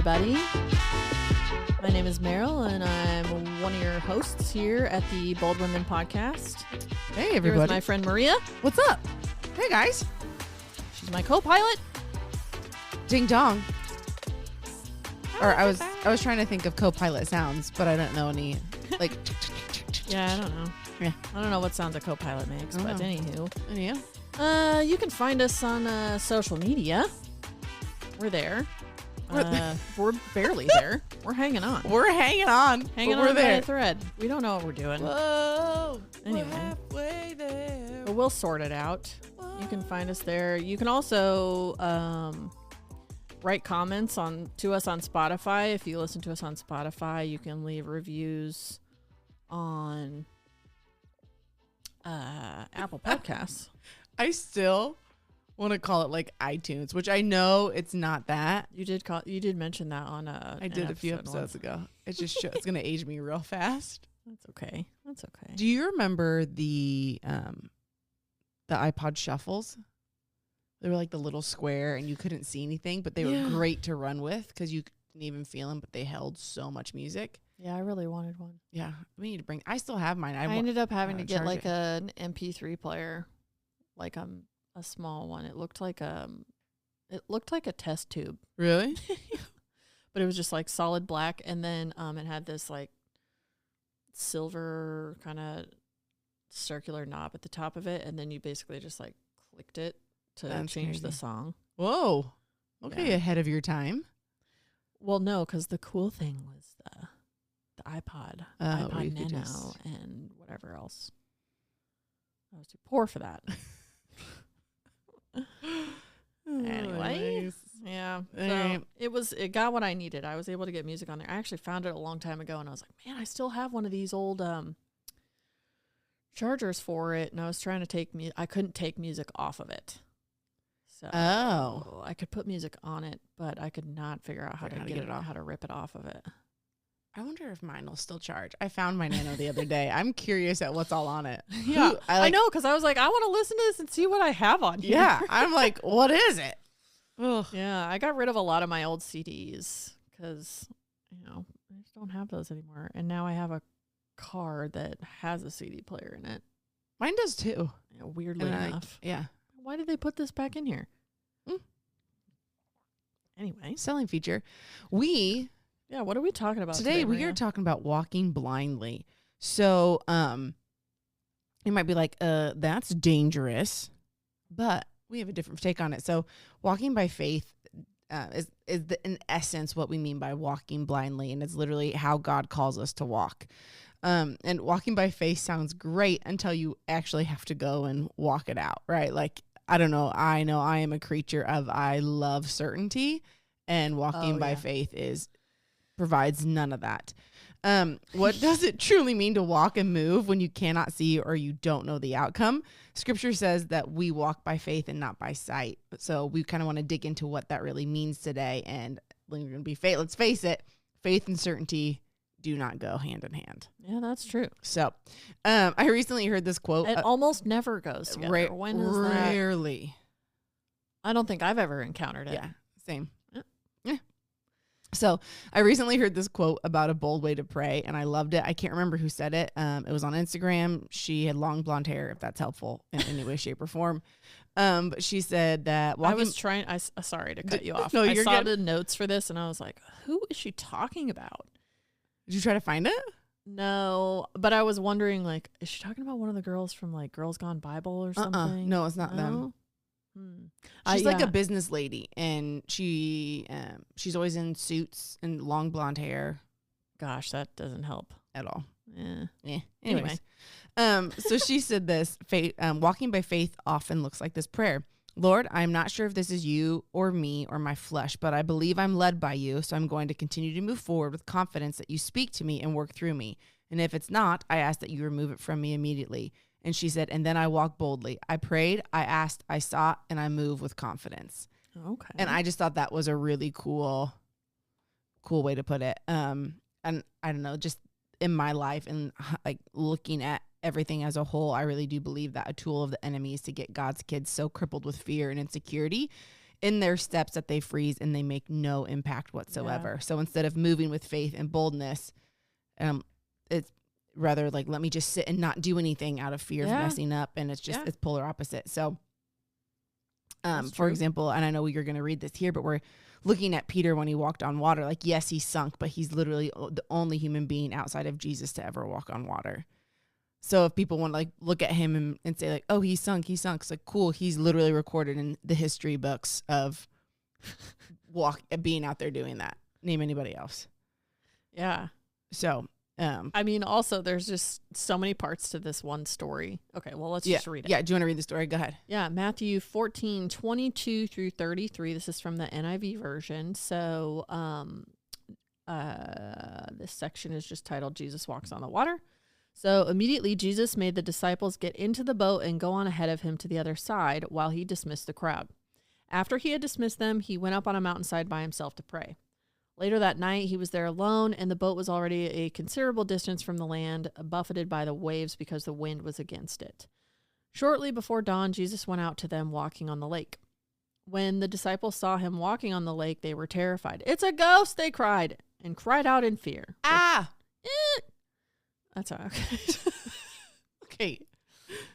everybody. My name is Meryl, and I'm one of your hosts here at the Bold Women Podcast. Hey, everybody. Here's my friend Maria. What's up? Hey, guys. She's my co-pilot. Ding dong. Or I was trying to think of co-pilot sounds, but I don't know any. Like, Yeah, I don't know. Yeah. I don't know what sounds a co-pilot makes, but anywho. Anywho. You can find us on social media. We're there. We're barely there. We're hanging on. We're hanging on. Hanging we're on there. by a thread. We don't know what we're doing. Whoa. Anyway. We're halfway there. But we'll sort it out. You can find us there. You can also write comments to us on Spotify. If you listen to us on Spotify, you can leave reviews on Apple Podcasts. I still want to call it like iTunes, which I know it's not that. You did mention that on I did a few episodes ago. It's just it's going to age me real fast. That's okay. That's okay. Do you remember the iPod shuffles? They were like the little square and you couldn't see anything, but they were great to run with because you couldn't even feel them, but they held so much music. Yeah, I really wanted one. Yeah, we need to bring. I still have mine. I ended up having to get like it. an MP3 player, like a small one. It looked like a test tube. Really? But it was just like solid black, and then it had this like silver kind of circular knob at the top of it, and then you basically just like clicked it to change the song. Whoa. Okay, Yeah. ahead of your time. Well, no, because the cool thing was the iPod, iPod Nano, and whatever else. I was too poor for that. Anyway, yeah. So it got what I needed. I was able to get music on there. I actually found it a long time ago, and I was like, man, I still have one of these old chargers for it, and I was trying to I couldn't take music off of it. So I could put music on it, but I could not figure out how to get it off, how to rip it off of it. I wonder if mine will still charge. I found my Nano the other day. I'm curious at what's all on it. Yeah, I know, because I was like, I want to listen to this and see what I have on here. Yeah, I'm like, what is it? Ugh. Yeah, I got rid of a lot of my old CDs because, I just don't have those anymore. And now I have a car that has a CD player in it. Mine does too. Yeah, weirdly enough. Yeah. Why did they put this back in here? Anyway. Selling feature. Yeah, what are we talking about today? We are talking about walking blindly. So, you might be like, that's dangerous, but we have a different take on it. So, walking by faith is in essence what we mean by walking blindly, and it's literally how God calls us to walk. And walking by faith sounds great until you actually have to go and walk it out, right? Like, I don't know. I know I am a creature of I love certainty, and walking by faith provides none of that. What does it truly mean to walk and move when you cannot see or you don't know the outcome? Scripture says that we walk by faith and not by sight. So we kind of want to dig into what that really means today. And we're going to be faith. Let's face it, faith and certainty do not go hand in hand. Yeah, that's true. So I recently heard this quote. It almost never goes together. When is that? Rarely. I don't think I've ever encountered it. Yeah, same. Yeah. So I recently heard this quote about a bold way to pray, and I loved it. I can't remember who said it. It was on Instagram. She had long blonde hair, if that's helpful in any way, shape, or form. But she said that sorry to cut you off. No, I saw good. the notes for this, and I was like, who is she talking about? Did you try to find it? No, but I was wondering, like, is she talking about one of the girls from, like, Girls Gone Bible or something? No, it's not them. She's like a business lady, and she's always in suits and long blonde hair. Gosh, that doesn't help at all. Yeah. Anyways, so she said this: walking by faith often looks like this prayer. Lord, I'm not sure if this is you or me or my flesh, but I believe I'm led by you, so I'm going to continue to move forward with confidence that you speak to me and work through me. And if it's not, I ask that you remove it from me immediately. And she said, and then I walk boldly. I prayed, I asked, I sought, and I move with confidence. Okay. And I just thought that was a really cool way to put it. And I don't know, just in my life and like looking at everything as a whole, I really do believe that a tool of the enemy is to get God's kids so crippled with fear and insecurity in their steps that they freeze and they make no impact whatsoever. So instead of moving with faith and boldness, it's rather like, let me just sit and not do anything out of fear of messing up. And it's just, it's polar opposite. So, for example, and I know you're going to read this here, but we're looking at Peter when he walked on water. Like, yes, he sunk, but he's literally the only human being outside of Jesus to ever walk on water. So if people want to like look at him and say like, oh, he sunk. It's like, cool. He's literally recorded in the history books of being out there doing that. Name anybody else. Yeah. So, I mean, also there's just so many parts to this one story. Okay. Well, let's just read it. Yeah. Do you want to read the story? Go ahead. Yeah. Matthew 14:22 through 33. This is from the NIV version. So, this section is just titled Jesus Walks on the Water. So immediately Jesus made the disciples get into the boat and go on ahead of him to the other side while he dismissed the crowd. After he had dismissed them, he went up on a mountainside by himself to pray. Later that night, he was there alone, and the boat was already a considerable distance from the land, buffeted by the waves because the wind was against it. Shortly before dawn, Jesus went out to them walking on the lake. When the disciples saw him walking on the lake, they were terrified. "It's a ghost," they cried, and cried out in fear. That's all okay. Okay.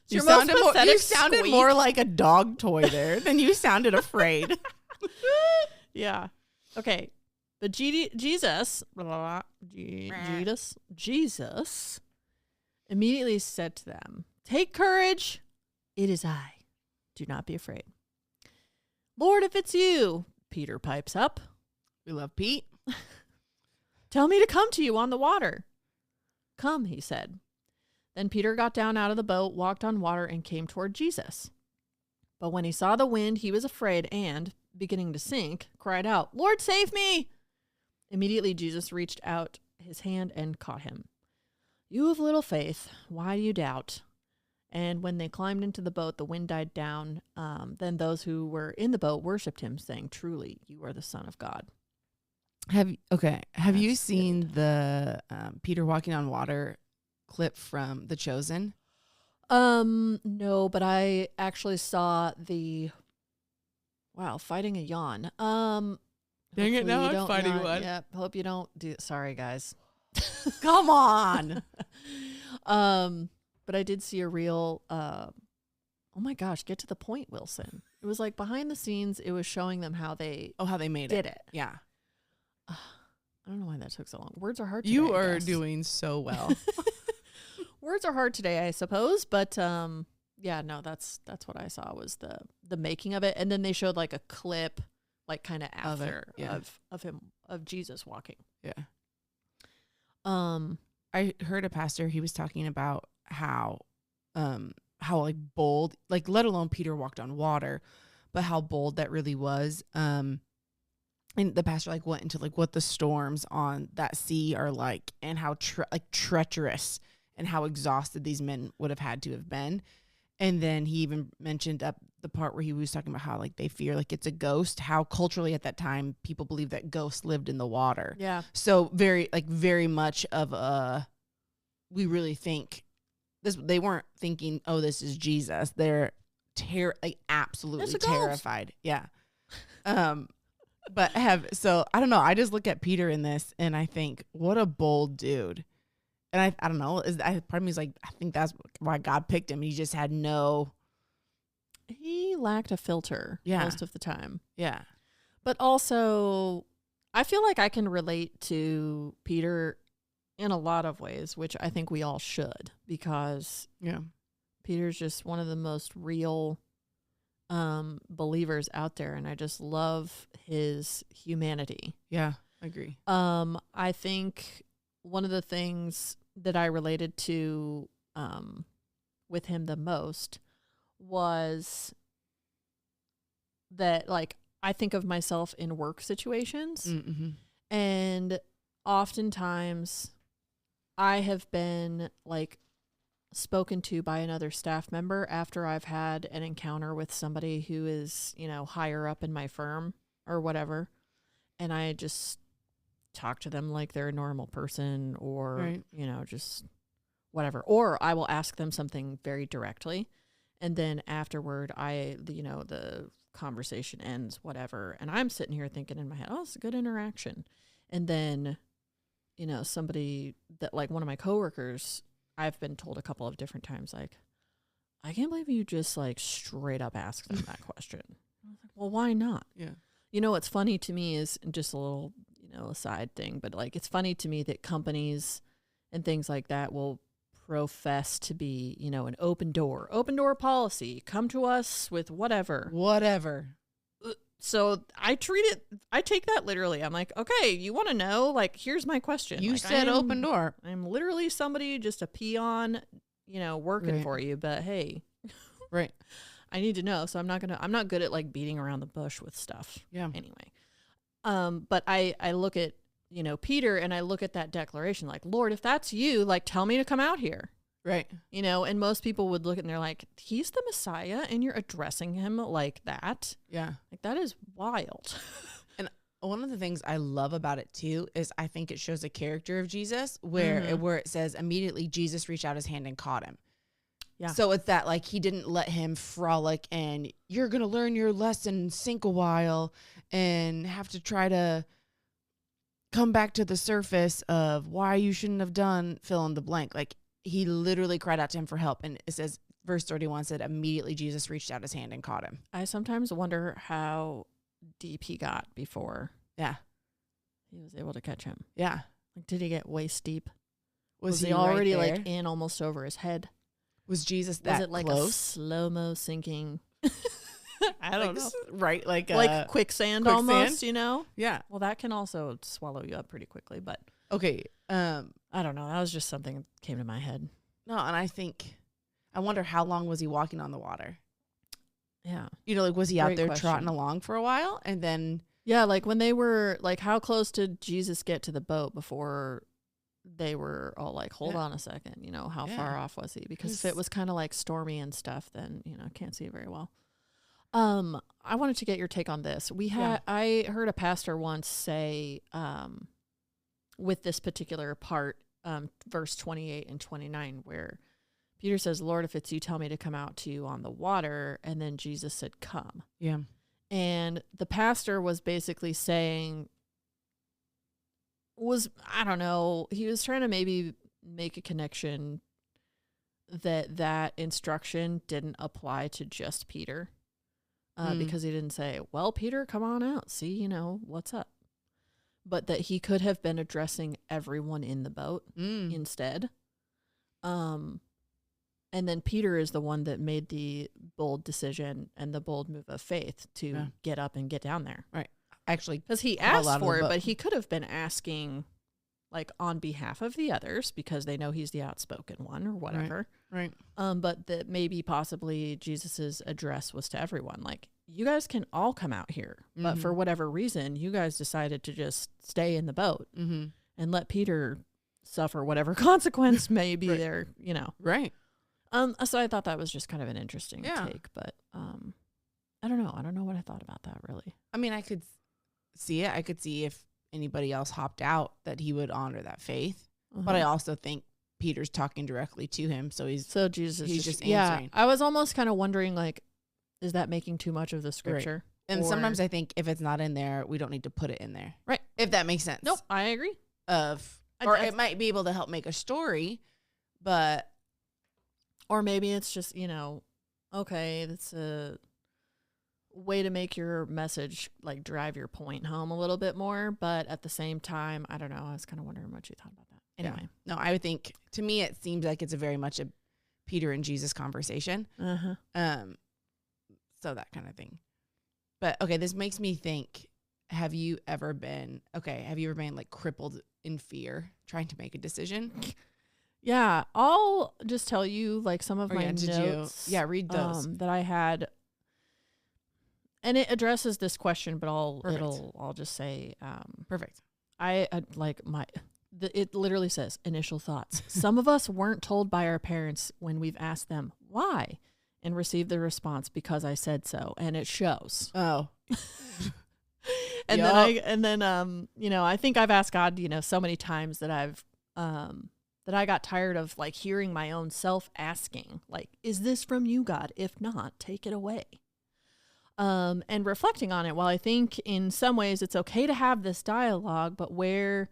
You sounded more like a dog toy there than you sounded afraid. Yeah. Okay. But Jesus immediately said to them, "Take courage. It is I. Do not be afraid." "Lord, if it's you," Peter pipes up. We love Pete. "Tell me to come to you on the water." "Come," he said. Then Peter got down out of the boat, walked on water, and came toward Jesus. But when he saw the wind, he was afraid and, beginning to sink, cried out, "Lord, save me!" Immediately Jesus reached out his hand and caught him. "You of little faith, why do you doubt?" And when they climbed into the boat, the wind died down. Then those who were in the boat worshipped him, saying, "Truly, you are the Son of God." Have you seen the Peter walking on water clip from The Chosen? No, but I actually saw fighting a yawn. Dang it, now I'm fighting one. Yeah, hope you don't do. Sorry, guys. Come on. But I did see a real. Oh my gosh, get to the point, Wilson. It was like behind the scenes. It was showing them how they made it. Yeah. I don't know why that took so long. Words are hard today. You are doing so well. Words are hard today, I suppose. But yeah, no, that's what I saw was the making of it, and then they showed like a clip, like kind of after of Jesus walking. Yeah. I heard a pastor. He was talking about how like bold, like let alone Peter walked on water, but how bold that really was. And the pastor like went into like what the storms on that sea are like, and how treacherous and how exhausted these men would have had to have been. And then he even mentioned up the part where he was talking about how like they fear like it's a ghost, how culturally at that time people believed that ghosts lived in the water. Yeah. So very much of we really think this. They weren't thinking, oh, this is Jesus. They're absolutely terrified. Yeah. But I don't know. I just look at Peter in this and I think, what a bold dude. And I don't know. Part of me is like, I think that's why God picked him. He just had he lacked a filter most of the time. Yeah. But also, I feel like I can relate to Peter in a lot of ways, which I think we all should, because Peter's just one of the most real believers out there, and I just love his humanity. Yeah, I agree. I think one of the things that I related to with him the most was that, like, I think of myself in work situations, and oftentimes I have been like spoken to by another staff member after I've had an encounter with somebody who is, higher up in my firm or whatever. And I just talk to them like they're a normal person, or, just whatever. Or I will ask them something very directly. And then afterward, the conversation ends, whatever. And I'm sitting here thinking in my head, oh, it's a good interaction. And then, you know, somebody that, like, one of my coworkers, I've been told a couple of different times, like, I can't believe you just, like, straight up asked them that question. I was like, well, why not? Yeah. You know, what's funny to me is just a little, you know, aside thing, but, like, it's funny to me that companies and things like that will profess to be, you know, an open door policy. Come to us with whatever. So I take that literally. I'm like, okay, you want to know? Like, here's my question. You like, said open door. I'm literally somebody, just a peon, you know, working for you. But hey, right. I need to know. So I'm not good at, like, beating around the bush with stuff. Yeah. Anyway, but I look at, you know, Peter, and I look at that declaration, like, Lord, if that's you, like, tell me to come out here. Right. You know, and most people would look and they're like, he's the Messiah and you're addressing him like that. Yeah. Like, that is wild. And one of the things I love about it too is I think it shows a character of Jesus where it says immediately Jesus reached out his hand and caught him. Yeah. So it's that, like, he didn't let him frolic and you're going to learn your lesson, sink a while, and have to try to come back to the surface of why you shouldn't have done fill in the blank. Like, he literally cried out to him for help. And it says, verse 31 said, immediately Jesus reached out his hand and caught him. I sometimes wonder how deep he got before. Yeah. He was able to catch him. Yeah. Like, did he get waist deep? Was he already, like, in almost over his head? Was Jesus that close? Was it like close? A slow-mo sinking? I don't know. Right, like quicksand almost, you know? Yeah. Well, that can also swallow you up pretty quickly, but okay. I don't know. That was just something that came to my head. No, and I wonder how long was he walking on the water? Yeah. You know, like, was he out there trotting along for a while and then? Yeah, like, when they were, like, how close did Jesus get to the boat before they were all like, hold on a second, you know, how far off was he? Because if it was kind of like stormy and stuff, then, you know, can't see it very well. I wanted to get your take on this. I heard a pastor once say, with this particular part, verse 28 and 29, where Peter says, Lord, if it's you, tell me to come out to you on the water. And then Jesus said, come. Yeah. And the pastor was basically saying, I don't know, he was trying to maybe make a connection that instruction didn't apply to just Peter. Because he didn't say, well, Peter, come on out. See, you know, what's up? But that he could have been addressing everyone in the boat instead. And then Peter is the one that made the bold decision and the bold move of faith to get up and get down there. Right. Actually, because he asked for it, but he could have been asking, like, on behalf of the others because they know he's the outspoken one or whatever. Right. But that maybe possibly Jesus's address was to everyone. Like, you guys can all come out here, but for whatever reason, you guys decided to just stay in the boat and let Peter suffer whatever consequence may be there, you know. Right. So I thought that was just kind of an interesting take, but I don't know. I don't know what I thought about that, really. I mean, I could see it. I could see if anybody else hopped out that he would honor that faith. But I also think Peter's talking directly to him, so Jesus he's just answering. Yeah, I was almost kind of wondering, like, is that making too much of the scripture? Right. And sometimes I think if it's not in there, we don't need to put it in there. Right. If that makes sense. Nope, I agree. It might be able to help make a story, but or maybe it's just, you know, okay, that's a way to make your message, like, drive your point home a little bit more, but at the same time, I don't know, I was kind of wondering what you thought about that. Anyway. No, I would think, to me, it seems like it's a very much a Peter and Jesus conversation. So that kind of thing. But okay, this makes me think, have you ever been like crippled in fear trying to make a decision? Yeah, I'll just tell you, like, some of my notes. Read those that I had, and it addresses this question, but I'll just say, perfect. It literally says initial thoughts. Some of us weren't told by our parents when we've asked them why, and received the response because I said so, and it shows. Oh. And then you know, I think I've asked God, you know, so many times that that I got tired of, like, hearing my own self asking, like, is this from you, God? If not, take it away. And reflecting on it, while I think in some ways it's okay to have this dialogue, but where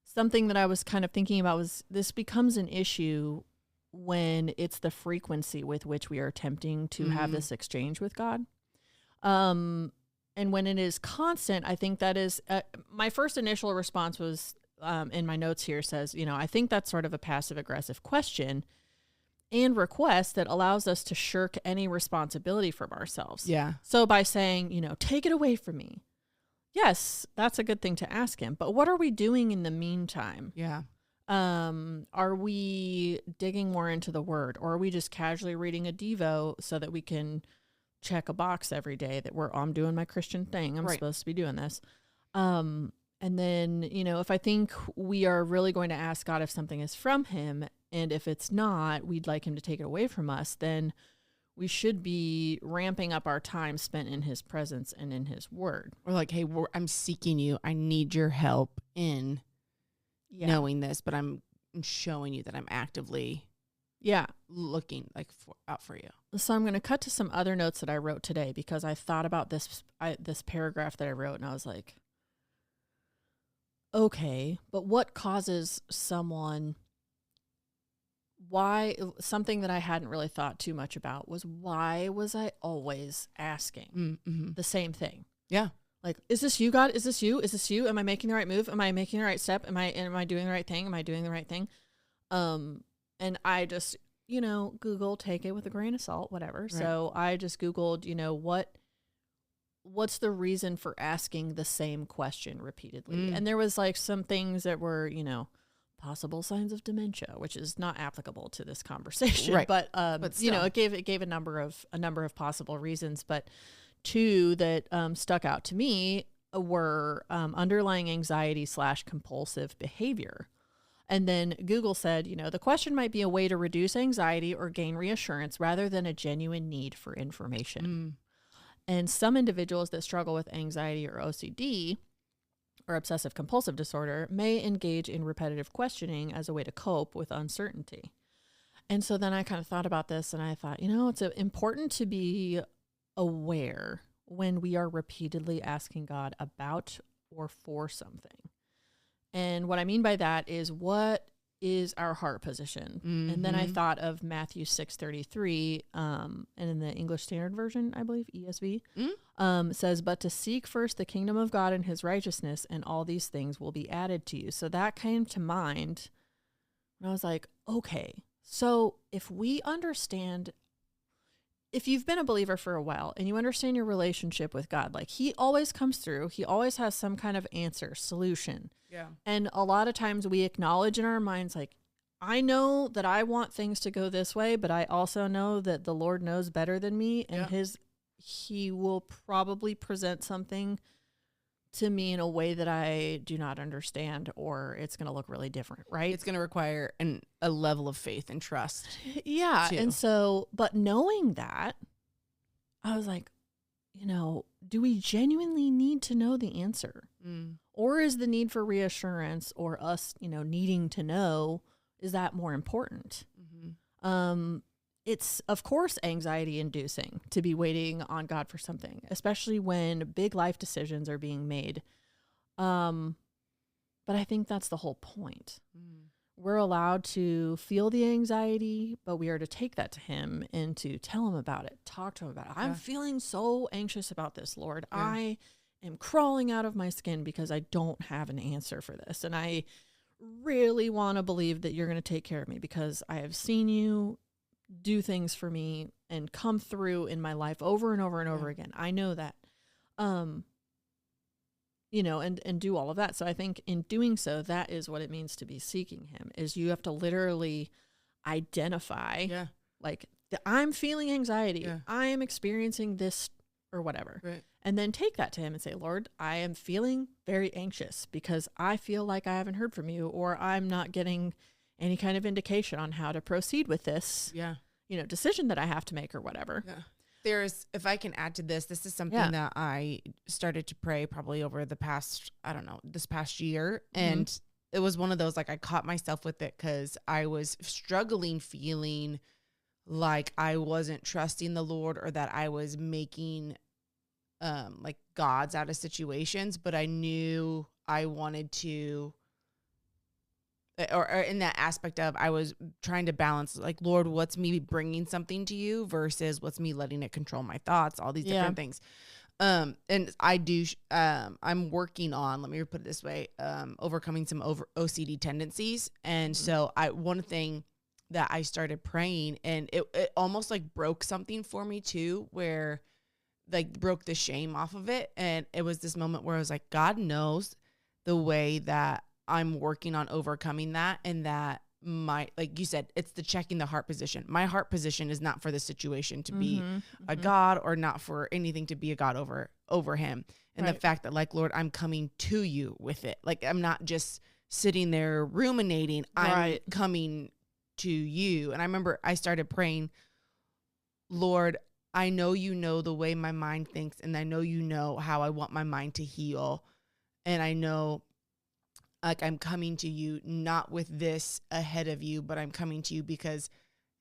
something that I was kind of thinking about was this becomes an issue when it's the frequency with which we are attempting to have this exchange with God. And when it is constant, I think that is, my first initial response was, in my notes here says, I think that's sort of a passive aggressive question and request that allows us to shirk any responsibility from ourselves. Yeah. So by saying, take it away from me. Yes, that's a good thing to ask him. But what are we doing in the meantime? Yeah. Are we digging more into the word, or are we just casually reading a Devo so that we can check a box every day that I'm doing my Christian thing. I'm supposed to be doing this. And then, if I think we are really going to ask God if something is from him, and if it's not, we'd like him to take it away from us, then we should be ramping up our time spent in his presence and in his word. Or like, hey, I'm seeking you. I need your help in knowing this, but I'm showing you that I'm actively looking out for you. So I'm going to cut to some other notes that I wrote today, because I thought about this paragraph that I wrote, and I was like, okay, but what causes someone, something that I hadn't really thought too much about was, why was I always asking the same thing? Yeah. Like, is this you, God? Is this you? Is this you? Am I making the right move? Am I making the right step? Am I doing the right thing? Am I doing the right thing? And I just, Google, take it with a grain of salt, whatever. Right. So I just Googled, what's the reason for asking the same question repeatedly? And there was like some things that were, possible signs of dementia, which is not applicable to this conversation, right. But it gave a number of possible reasons, but two that stuck out to me were underlying anxiety / compulsive behavior. And then Google said, the question might be a way to reduce anxiety or gain reassurance rather than a genuine need for information. And some individuals that struggle with anxiety or OCD or obsessive compulsive disorder may engage in repetitive questioning as a way to cope with uncertainty. And so then I kind of thought about this, and I thought, it's important to be aware when we are repeatedly asking God about or for something. And what I mean by that is, what is our heart position? And then I thought of Matthew 6:33, and in the English Standard Version, I believe, ESV, says, but to seek first the kingdom of God and his righteousness, and all these things will be added to you. So that came to mind, and I was like, okay, so if we understand, if you've been a believer for a while and you understand your relationship with God, like, he always comes through, he always has some kind of answer, solution. Yeah. And a lot of times we acknowledge in our minds, like, I know that I want things to go this way, but I also know that the Lord knows better than me, and he will probably present something to me in a way that I do not understand, or it's going to look really different, right? It's going to require a level of faith and trust. Yeah. Too. And so, but knowing that, I was like, do we genuinely need to know the answer? Or is the need for reassurance, or us, needing to know, is that more important? It's, of course, anxiety inducing to be waiting on God for something, especially when big life decisions are being made. But I think that's the whole point. We're allowed to feel the anxiety, but we are to take that to him and to tell him about it, talk to him about it. I'm feeling so anxious about this, Lord. Yeah. I am crawling out of my skin because I don't have an answer for this. And I really want to believe that you're going to take care of me, because I have seen you do things for me and come through in my life over and over and over again. I know that, and do all of that. So I think in doing so, that is what it means to be seeking him, is you have to literally identify, like, I'm feeling anxiety. I am experiencing this or whatever. Right. And then take that to him and say, Lord, I am feeling very anxious because I feel like I haven't heard from you, or I'm not getting any kind of indication on how to proceed with this, decision that I have to make or whatever. Yeah. If I can add to this is something that I started to pray probably over the past, this past year. And it was one of those, like, I caught myself with it because I was struggling, feeling like I wasn't trusting the Lord, or that I was making like gods out of situations, but I knew I wanted to, or in that aspect of, I was trying to balance, like, Lord, what's me bringing something to you versus what's me letting it control my thoughts, all these different things. And I do, I'm working on, let me put it this way, overcoming some OCD tendencies. And so one thing that I started praying, and it almost like broke something for me too, where like broke the shame off of it. And it was this moment where I was like, God knows the way that I'm working on overcoming that, and that like you said, it's the checking the heart position. My heart position is not for the situation to be a God, or not for anything to be a God over him. And the fact that, like, Lord, I'm coming to you with it. Like, I'm not just sitting there ruminating. I'm coming to you. And I remember I started praying, Lord, I know you know the way my mind thinks, and I know you know how I want my mind to heal. And I know, like, I'm coming to you not with this ahead of you, but I'm coming to you because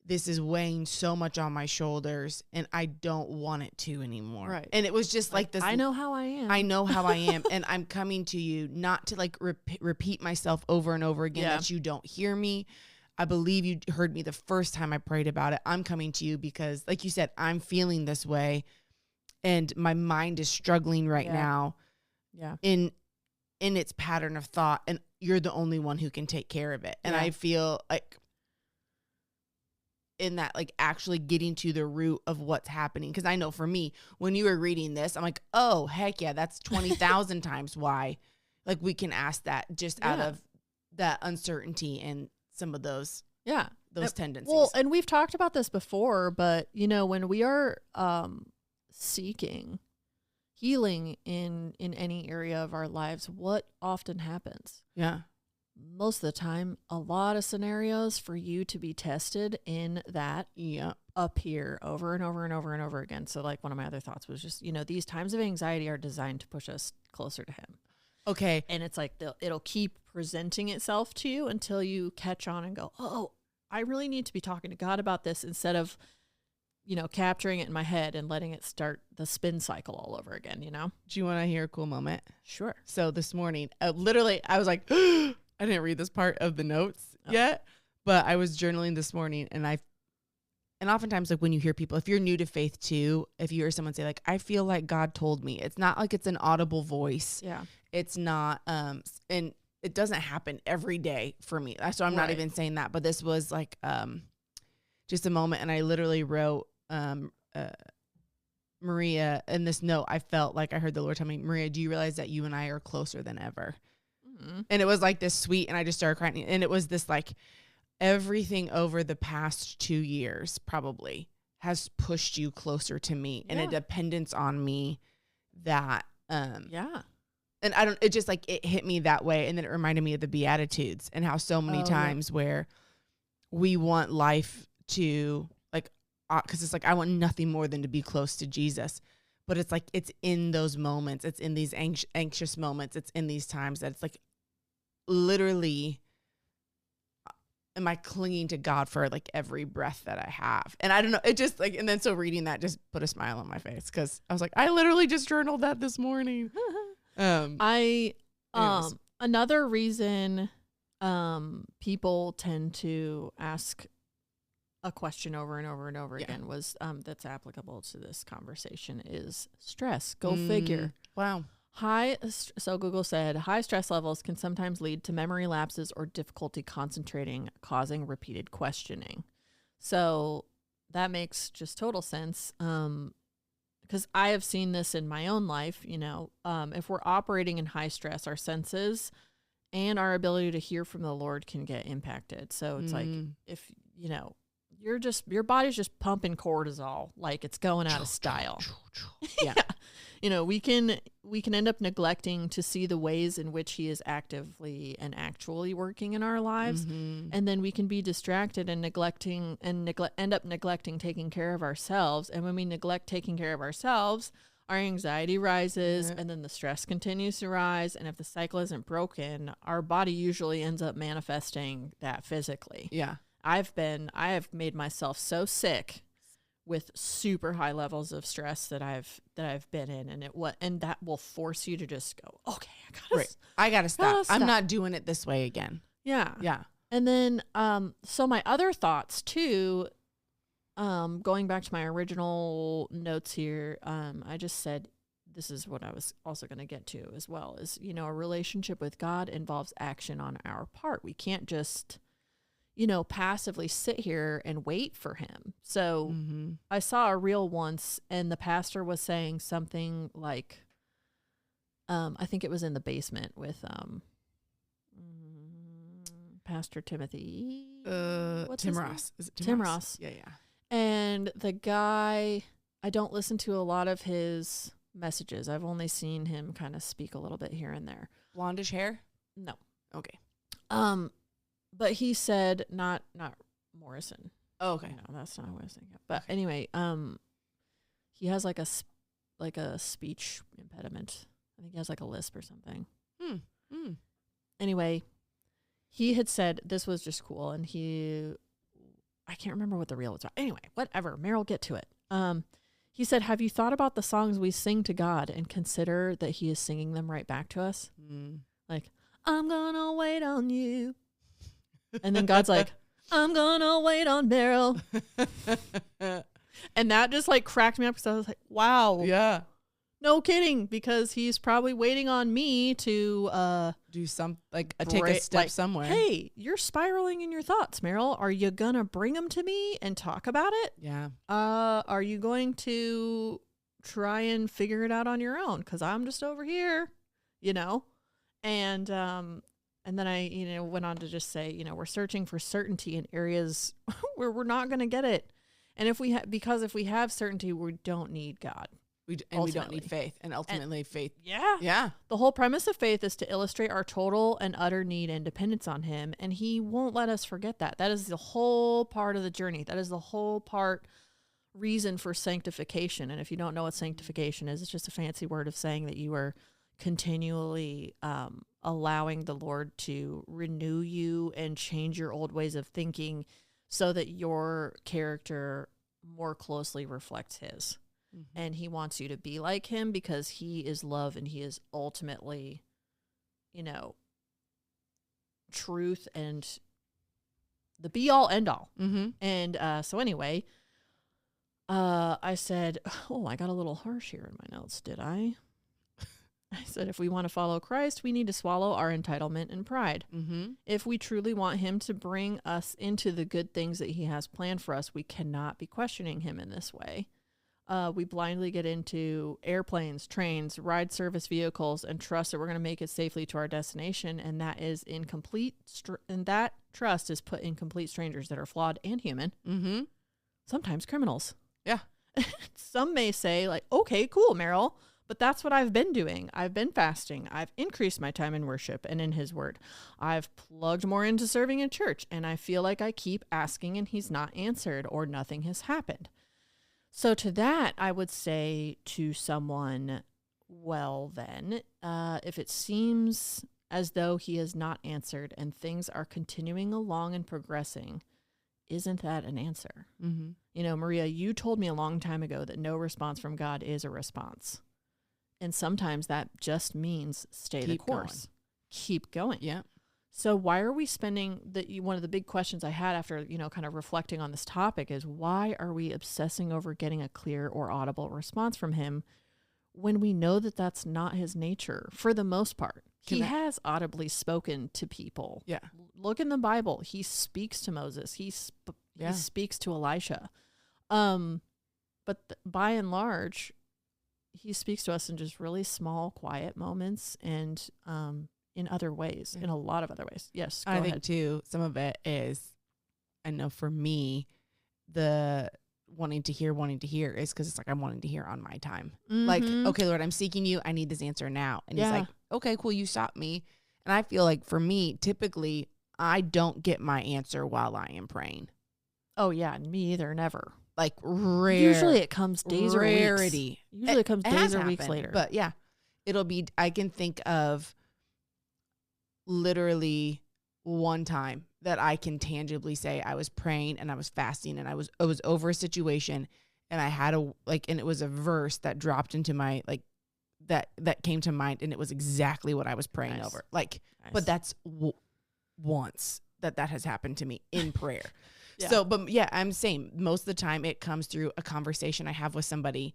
this is weighing so much on my shoulders, and I don't want it to anymore. Right. And it was just like this. I know how I am. I know how I am. And I'm coming to you not to like repeat myself over and over again that you don't hear me. I believe you heard me the first time I prayed about it. I'm coming to you because, like you said, I'm feeling this way, and my mind is struggling right now in its pattern of thought, and you're the only one who can take care of it. And I feel like in that, like, actually getting to the root of what's happening. Because I know for me, when you were reading this, I'm like, oh, heck yeah, that's 20,000 times why. Like, we can ask that just out of that uncertainty and some of those tendencies. Well, and we've talked about this before, but, you know, when we are seeking healing in any area of our lives, what often happens? Yeah. Most of the time, a lot of scenarios for you to be tested in that appear over and over and over and over again. So, like, one of my other thoughts was just, you know, these times of anxiety are designed to push us closer to him. Okay. And it's like it'll keep presenting itself to you until you catch on and go, oh, I really need to be talking to God about this, instead of, you know, capturing it in my head and letting it start the spin cycle all over again, you know? Do you want to hear a cool moment? Sure. So this morning, literally, I was like, I didn't read this part of the notes yet, but I was journaling this morning, and oftentimes, like, when you hear people, if you're new to faith too, if you hear someone say, like, I feel like God told me, it's not like it's an audible voice. Yeah. It's not, and it doesn't happen every day for me. So I'm not even saying that, but this was like, just a moment. And I literally wrote, Maria, in this note, I felt like I heard the Lord tell me, Maria, do you realize that you and I are closer than ever? Mm-hmm. And it was like this sweet, and I just started crying. And it was this, like, everything over the past 2 years probably has pushed you closer to me, and a dependence on me that, and it just, like, it hit me that way. And then it reminded me of the Beatitudes, and how so many times where we want life to, like, because it's like, I want nothing more than to be close to Jesus. But it's like, it's in those moments, it's in these anxious moments, it's in these times that it's like, literally, am I clinging to God for, like, every breath that I have? And I don't know, it just, like, and then so reading that just put a smile on my face, because I was like, I literally just journaled that this morning. Another reason people tend to ask a question over and over and over again was that's applicable to this conversation is stress. Go figure. Wow. So Google said high stress levels can sometimes lead to memory lapses or difficulty concentrating, causing repeated questioning. So that makes just total sense. Because I have seen this in my own life, you know, if we're operating in high stress, our senses and our ability to hear from the Lord can get impacted. So it's like, if, you know, your body's just pumping cortisol, like it's going out of style. You know, we can end up neglecting to see the ways in which he is actively and actually working in our lives. And then we can be distracted and end up neglecting taking care of ourselves. And when we neglect taking care of ourselves, our anxiety rises, and then the stress continues to rise. And if the cycle isn't broken, our body usually ends up manifesting that physically. Yeah. I have made myself so sick with super high levels of stress that I've been in, and that will force you to just go, okay, I gotta stop. I'm stop. not doing it this way again. Yeah. Yeah. And then, so my other thoughts too, going back to my original notes here, I just said, this is what I was also going to get to as well, is, you know, a relationship with God involves action on our part. We can't just, you know, passively sit here and wait for him. So I saw a reel once, and the pastor was saying something like, I think it was in the basement with, Pastor Timothy. Tim Ross. Is it Tim Ross? Yeah. And the guy, I don't listen to a lot of his messages. I've only seen him kind of speak a little bit here and there. Blondish hair? No. Okay. But he said not Morrison. Oh, okay. No, that's not what I was thinking. But anyway, he has like a speech impediment. I think he has like a lisp or something. Anyway, he had said this was just cool, and I can't remember what the reel was about. Anyway, whatever. Meryl, get to it. He said, have you thought about the songs we sing to God and consider that he is singing them right back to us? Like, I'm gonna wait on you. And then God's like, I'm gonna wait on Meryl. And that just like cracked me up, because I was like, wow. Yeah. No kidding, because he's probably waiting on me to do some, like, take a step somewhere. Hey, you're spiraling in your thoughts, Meryl. Are you gonna bring them to me and talk about it? Yeah. Are you going to try and figure it out on your own? Because I'm just over here, you know. And then I, you know, went on to just say, you know, we're searching for certainty in areas where we're not going to get it. And if we have certainty, we don't need God. We don't need faith. And ultimately faith. Yeah. Yeah. The whole premise of faith is to illustrate our total and utter need and dependence on him. And he won't let us forget that. That is the whole part of the journey. That is the whole reason for sanctification. And if you don't know what sanctification is, it's just a fancy word of saying that you are continually allowing the Lord to renew you and change your old ways of thinking so that your character more closely reflects his. And he wants you to be like him because he is love, and he is ultimately, you know, truth and the be all end all. And so anyway, I said, oh, I got a little harsh here in my notes, did I? I said, if we want to follow Christ, we need to swallow our entitlement and pride. If we truly want him to bring us into the good things that he has planned for us, we cannot be questioning him in this way. We blindly get into airplanes, trains, ride service vehicles, and trust that we're going to make it safely to our destination. And that is and that trust is put in complete strangers that are flawed and human. Sometimes criminals. Yeah. Some may say like, okay, cool, Meryl, but that's what I've been doing. I've been fasting. I've increased my time in worship and in his word. I've plugged more into serving in church, and I feel like I keep asking and he's not answered, or nothing has happened. So to that, I would say to someone, well then, if it seems as though he has not answered and things are continuing along and progressing, isn't that an answer? You know, Maria, you told me a long time ago that no response from God is a response. And sometimes that just means stay the course. Keep going. Yeah. So why are we spending one of the big questions I had after, you know, kind of reflecting on this topic is, why are we obsessing over getting a clear or audible response from him when we know that that's not his nature for the most part? He has audibly spoken to people. Yeah. Look in the Bible. He speaks to Moses. He speaks to Elisha. But by and large, he speaks to us in just really small, quiet moments, and in other ways, in a lot of other ways. Yes, go ahead. I think too, some of it is, I know for me, the wanting to hear is because it's like, I'm wanting to hear on my time. Like, okay, Lord, I'm seeking you. I need this answer now. And he's like, okay, cool, you stopped me. And I feel like for me, typically, I don't get my answer while I am praying. Oh, yeah, me either, never. Like, rare. Usually it comes days or weeks. Rarity. Usually it comes days or weeks later. But yeah, it'll be, I can think of literally one time that I can tangibly say I was praying and I was fasting and I was over a situation, and I had and it was a verse that dropped into my, that came to mind, and it was exactly what I was praying Nice. over. Nice. But that's once that has happened to me in prayer. Yeah. So, but yeah, I'm saying most of the time it comes through a conversation I have with somebody.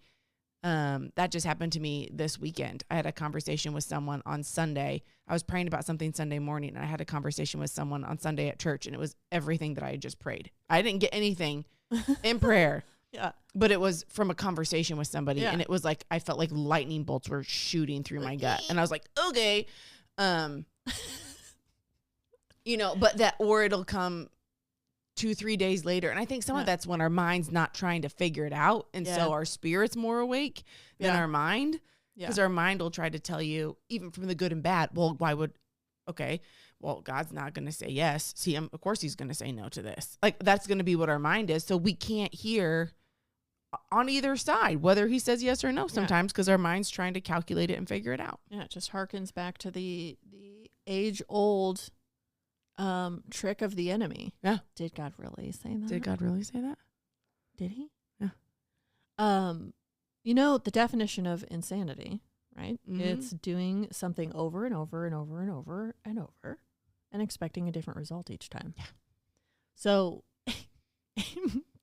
That just happened to me this weekend. I had a conversation with someone on Sunday. I was praying about something Sunday morning, and I had a conversation with someone on Sunday at church, and it was everything that I had just prayed. I didn't get anything in prayer. Yeah. But it was from a conversation with somebody, Yeah. and it was like I felt like lightning bolts were shooting through my gut, and I was like, okay, but or it'll come 2-3 days later, and I think some of that's when our mind's not trying to figure it out, and so our spirit's more awake than our mind, because our mind will try to tell you, even from the good and bad. Well, God's not going to say yes. See, of course he's going to say no to this. Like, that's going to be what our mind is. So we can't hear on either side whether he says yes or no sometimes, because our mind's trying to calculate it and figure it out. Yeah, it just harkens back to the age-old trick of the enemy. Yeah. Did God really say that? Did God really say that? Did he? Yeah. The definition of insanity, right? Mm-hmm. It's doing something over and over and over and over and over and expecting a different result each time. Yeah. So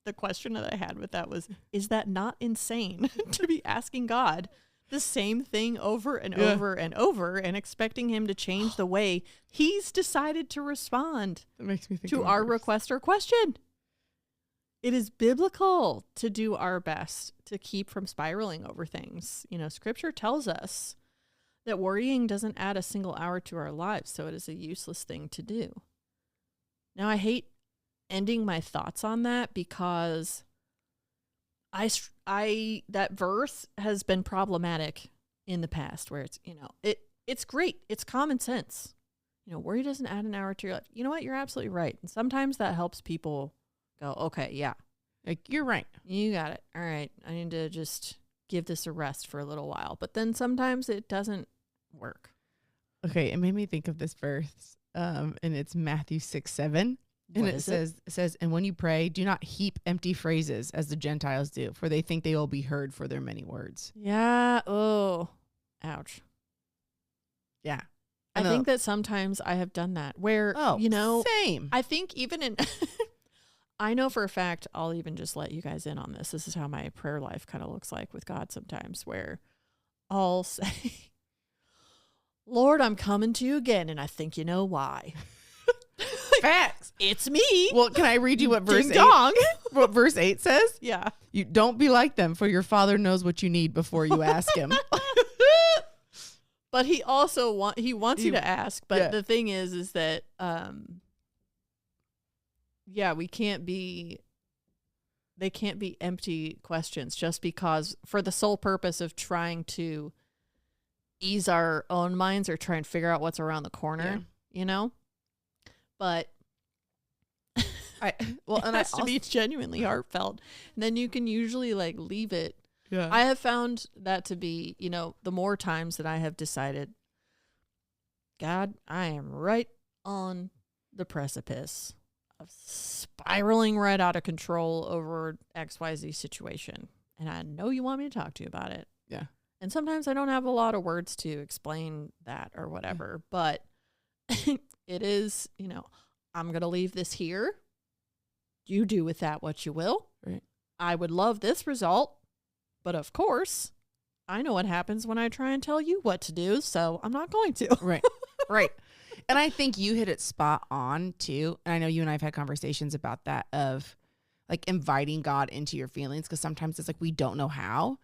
the question that I had with that was, is that not insane to be asking God the same thing over and over and over and expecting him to change the way he's decided to respond That makes me think to our request or question? It is biblical to do our best to keep from spiraling over things. Scripture tells us that worrying doesn't add a single hour to our lives, so it is a useless thing to do. Now, I hate ending my thoughts on that, because that verse has been problematic in the past, where it's great. It's common sense. Worry doesn't add an hour to your life. You know what? You're absolutely right. And sometimes that helps people go, okay, yeah. Like, you're right. You got it. All right. I need to just give this a rest for a little while. But then sometimes it doesn't work. Okay. It made me think of this verse. And it's Matthew 6:7. And it says, and when you pray, do not heap empty phrases as the Gentiles do, for they think they will be heard for their many words. Yeah. Oh, ouch. Yeah. I think that sometimes I have done that where, same. I think even in, I know for a fact, I'll even just let you guys in on this. This is how my prayer life kind of looks like with God sometimes, where I'll say, Lord, I'm coming to you again, and I think you know why. Facts. It's me. Well, can I read you what verse 8, what verse 8 says? Yeah. You don't be like them, for your Father knows what you need before you ask him. But he also wants you to ask. But the thing is that, they can't be empty questions, just because for the sole purpose of trying to ease our own minds or try and figure out what's around the corner, But it has to be genuinely heartfelt. And then you can usually leave it. Yeah. I have found that to be, the more times that I have decided, God, I am right on the precipice of spiraling right out of control over XYZ situation. And I know you want me to talk to you about it. Yeah. And sometimes I don't have a lot of words to explain that or whatever, but it is, I'm going to leave this here. You do with that what you will. Right. I would love this result, but of course, I know what happens when I try and tell you what to do, so I'm not going to. Right. Right. And I think you hit it spot on too. And I know you and I have had conversations about that, of inviting God into your feelings, because sometimes it's we don't know how.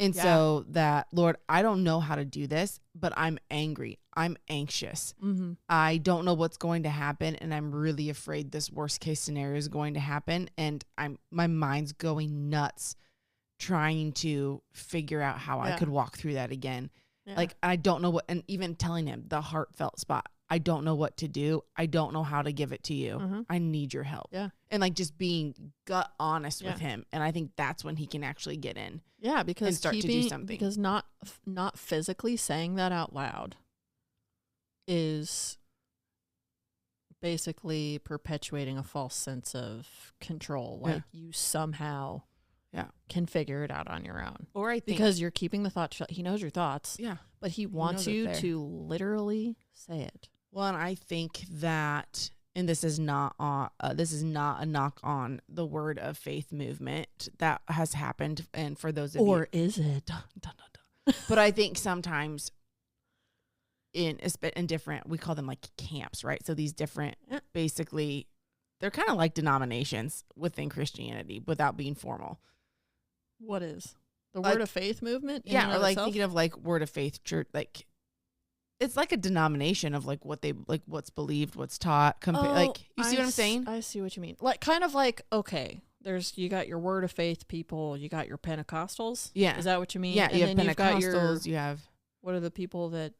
And so that, Lord, I don't know how to do this, but I'm angry. I'm anxious. Mm-hmm. I don't know what's going to happen. And I'm really afraid this worst case scenario is going to happen. And my mind's going nuts trying to figure out how I could walk through that again. Yeah. I don't know what, and even telling him the heartfelt spot, I don't know what to do. I don't know how to give it to you. Mm-hmm. I need your help. Yeah. And just being gut honest with him. And I think that's when he can actually get in. Yeah, because and start to do something. Because not physically saying that out loud is basically perpetuating a false sense of control. You somehow can figure it out on your own. Or I think Because you're keeping the thought shut. He knows your thoughts. yeah. But he wants knows you it's there. to literally say it. Well, and I think that, and this is not a knock on the Word of Faith movement that has happened, and for those of you, Or is it? dun, dun, dun. But I think sometimes in different, we call them like camps, right? So these different, basically, they're kind of like denominations within Christianity without being formal. What is? The Like- Word of Faith movement? in Yeah, and or of like itself? thinking of like Word of Faith church, like it's like a denomination of like what they like, what's believed, what's taught. Like you see what I'm saying? I see what you mean. Like kind of like, okay, you got your Word of Faith people, you got your Pentecostals. Yeah. Is that what you mean? Yeah, And you have then you've got Pentecostals. You have what are the people that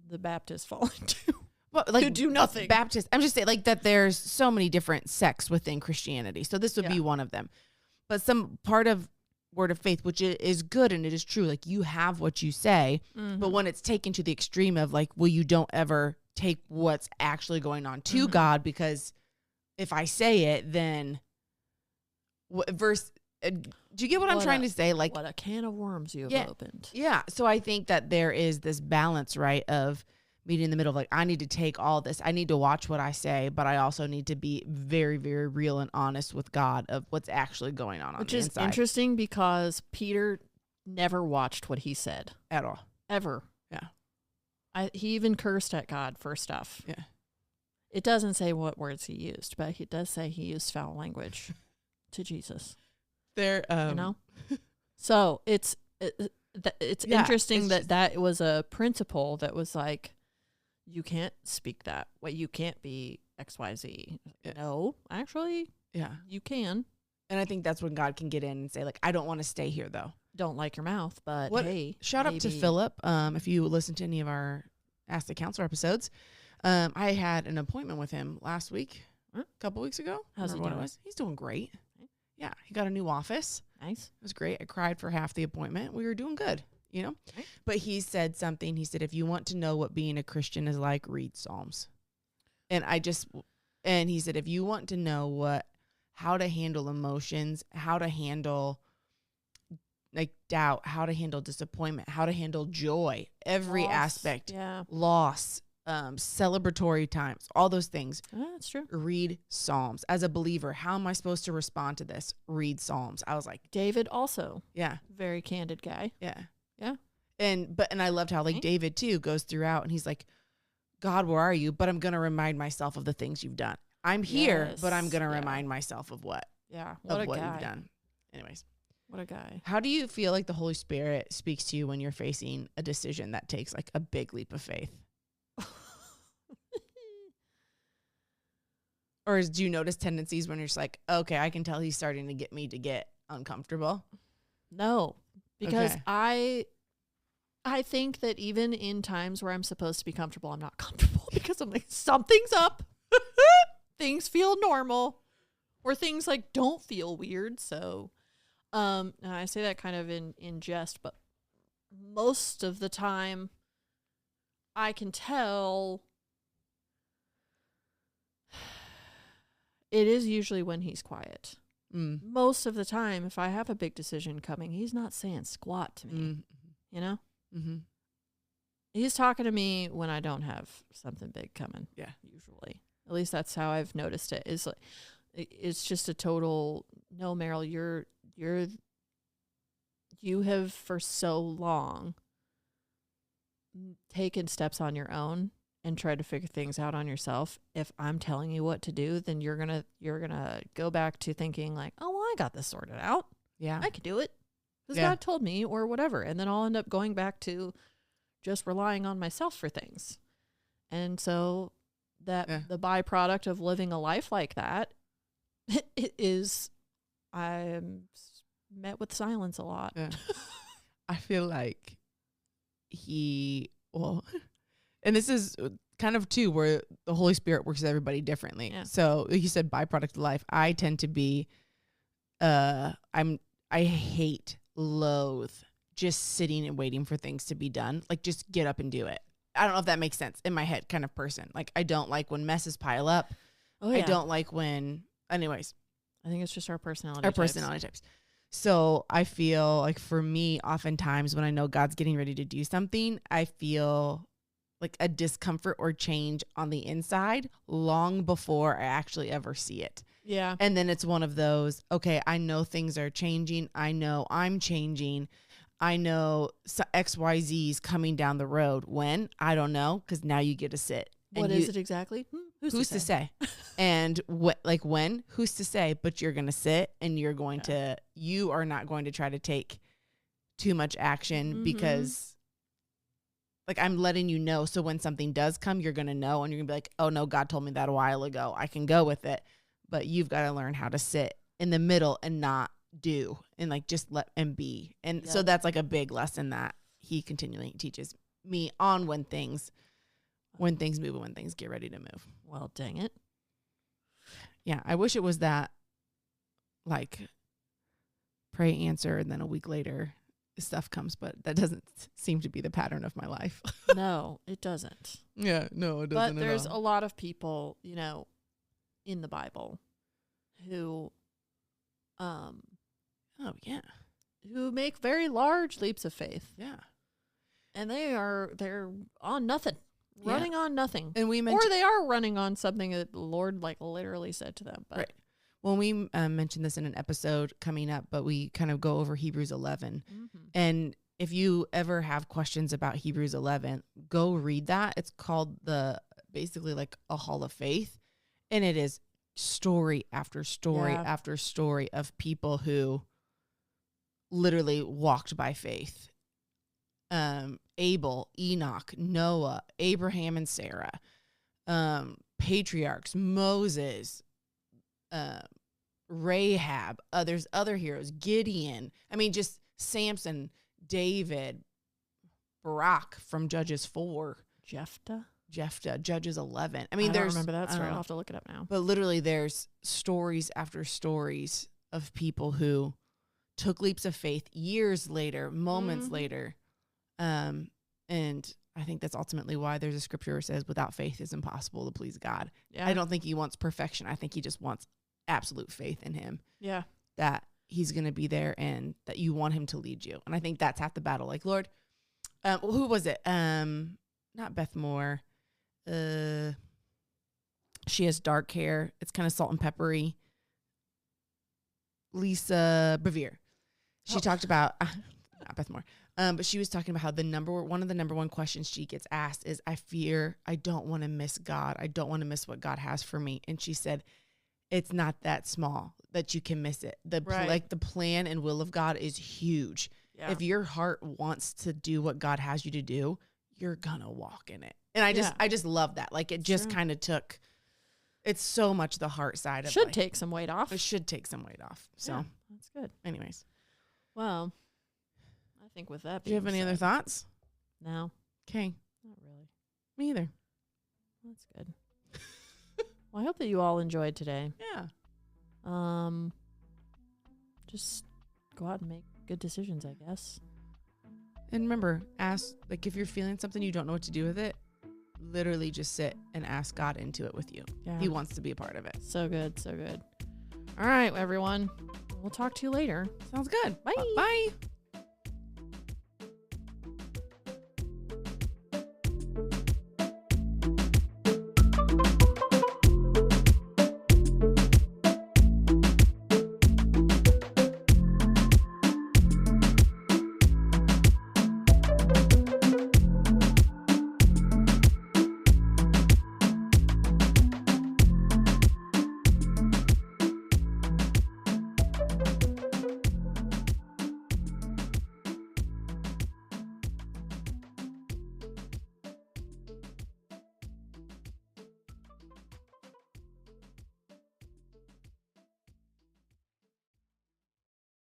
the Baptists fall into? well, like Who do nothing. Baptist. I'm just saying like that. There's so many different sects within Christianity, so this would be Yeah. one of them. But some part of Word of Faith, which is good and it is true, like you have what you say, but when it's taken to the extreme of like, well, you don't ever take what's actually going on to God, because if I say it, then do you get what I'm trying to say? Like, what a can of worms you have Yeah. opened. yeah. So I think that there is this balance, right, of meeting in the middle of like, I need to take all this. I need to watch what I say, but I also need to be very, very real and honest with God of what's actually going on Which the is inside interesting because Peter never watched what he said. at all. Ever. Yeah. He even cursed at God for stuff. Yeah. It doesn't say what words he used, but it does say he used foul language to Jesus. There, You know? So it's Yeah, interesting it's that just- that was a principle that was like, you can't speak that way. You can't be XYZ. Yeah. No, actually, Yeah. you can. And I think that's when God can get in and say, like, I don't want to stay here, though. Don't like your mouth, but What- hey. Shout out to maybe- Philip. If you listen to any of our Ask the Counselor episodes, I had an appointment with him last week, a couple weeks ago. How's he Remember what doing? it was? He's doing great. Yeah, he got a new office. Nice. It was great. I cried for half the appointment. We were doing good, you know? Right. But he said something. He said, if you want to know what being a Christian is like, read Psalms. And he said, if you want to know how to handle emotions, how to handle like doubt, how to handle disappointment, how to handle joy, every Loss. aspect, Yeah, loss, celebratory times, all those things. that's true. Read Psalms. As a believer, how am I supposed to respond to this? Read Psalms. I was like, David also, yeah, very candid guy. yeah. Yeah. And I loved how like Right. David too goes throughout and he's like, God, where are you? But I'm going to remind myself of the things you've done. I'm here, but I'm Yes, going to yeah. remind myself of what Yeah, what a you've guy. done. Anyways, What a guy. how do you feel like the Holy Spirit speaks to you when you're facing a decision that takes like a big leap of faith? Or do you notice tendencies when you're just like, okay, I can tell he's starting to get me to get uncomfortable? No, because Okay. I think that even in times where I'm supposed to be comfortable, I'm not comfortable because I'm like, something's up. Things feel normal, or things like don't feel weird. So, and I say that kind of in jest, but most of the time, I can tell. It is usually when he's quiet. Mm. Most of the time, if I have a big decision coming, he's not saying squat to me. Mm. You know, Mm-hmm. he's talking to me when I don't have something big coming. Yeah. Usually, at least that's how I've noticed it. Is like, it's just a total no, Meryl. You have for so long taken steps on your own and tried to figure things out on yourself. If I'm telling you what to do, then you're gonna go back to thinking like, oh, well, I got this sorted out. Yeah. I could do it because Yeah. God told me or whatever. And then I'll end up going back to just relying on myself for things. And so that Yeah. the byproduct of living a life like that is I'm met with silence a lot. Yeah. I feel like and this is kind of too where the Holy Spirit works with everybody differently. Yeah. So you said byproduct of life. I tend to be, I loathe just sitting and waiting for things to be done. Like just get up and do it. I don't know if that makes sense in my head kind of person. Like I don't like when messes pile up. Oh, yeah. I don't like when, anyways, I think it's just our personality. our types. personality types. So I feel like for me, oftentimes when I know God's getting ready to do something, I feel like a discomfort or change on the inside long before I actually ever see it. Yeah. And then it's one of those, okay, I know things are changing. I know I'm changing. I know XYZ is coming down the road. When? I don't know, because now you get to sit. What is it exactly? Who's to say? And when? Who's to say? But you're going to sit and you're going to, you are not going to try to take too much action because like I'm letting you know. So when something does come, you're going to know and you're going to be like, oh no, God told me that a while ago. I can go with it. But you've got to learn how to sit in the middle and not do and like just let and be. And so that's like a big lesson that he continually teaches me on when things move and when things get ready to move. Well, dang it. Yeah, I wish it was that, like, pray, answer, and then a week later stuff comes, but that doesn't seem to be the pattern of my life. No, it doesn't. Yeah, no, it doesn't. But there's a lot of people, you know, in the Bible who, who make very large leaps of faith. Yeah. And they're on nothing. Running on nothing. And we or they are running on something that the Lord like literally said to them. But. Right. Well, we mentioned this in an episode coming up, but we kind of go over Hebrews 11. And if you ever have questions about Hebrews 11, go read that. It's called basically like a hall of faith. And it is story after story after story of people who literally walked by faith. Abel, Enoch, Noah, Abraham and Sarah, patriarchs, Moses, Rahab, there's other heroes, Gideon. I mean, just Samson, David, Barak from Judges 4. Jephthah, Judges 11. I mean, I there's... don't remember that story. I'll have to look it up now. But literally there's stories after stories of people who took leaps of faith years later, moments later. And I think that's ultimately why there's a scripture that says without faith it's impossible to please God. Yeah. I don't think he wants perfection. I think he just wants absolute faith in him. Yeah. That he's going to be there and that you want him to lead you. And I think that's half the battle. Like, Lord, who was it? Not Beth Moore. She has dark hair. It's kind of salt and peppery. Lisa Bevere. She talked about, not Beth Moore. But she was talking about how one of the number one questions she gets asked is, I don't want to miss God. I don't want to miss what God has for me. And she said, it's not that small that you can miss it. The plan and will of God is huge. Yeah. If your heart wants to do what God has you to do, you're gonna walk in it. And I just love that. Like it just kind of took. It's so much the heart side of it. Should take some weight off. It should take some weight off. So that's good. Anyways, well. I think with that, do you have any other thoughts? No. Okay. Not really. Me either. That's good. Well, I hope that you all enjoyed today. Yeah. Just go out and make good decisions, I guess. And remember, ask, like, if you're feeling something you don't know what to do with it, literally just sit and ask God into it with you. Yeah. He wants to be a part of it. So good. So good. All right, everyone. We'll talk to you later. Sounds good. Bye. Bye.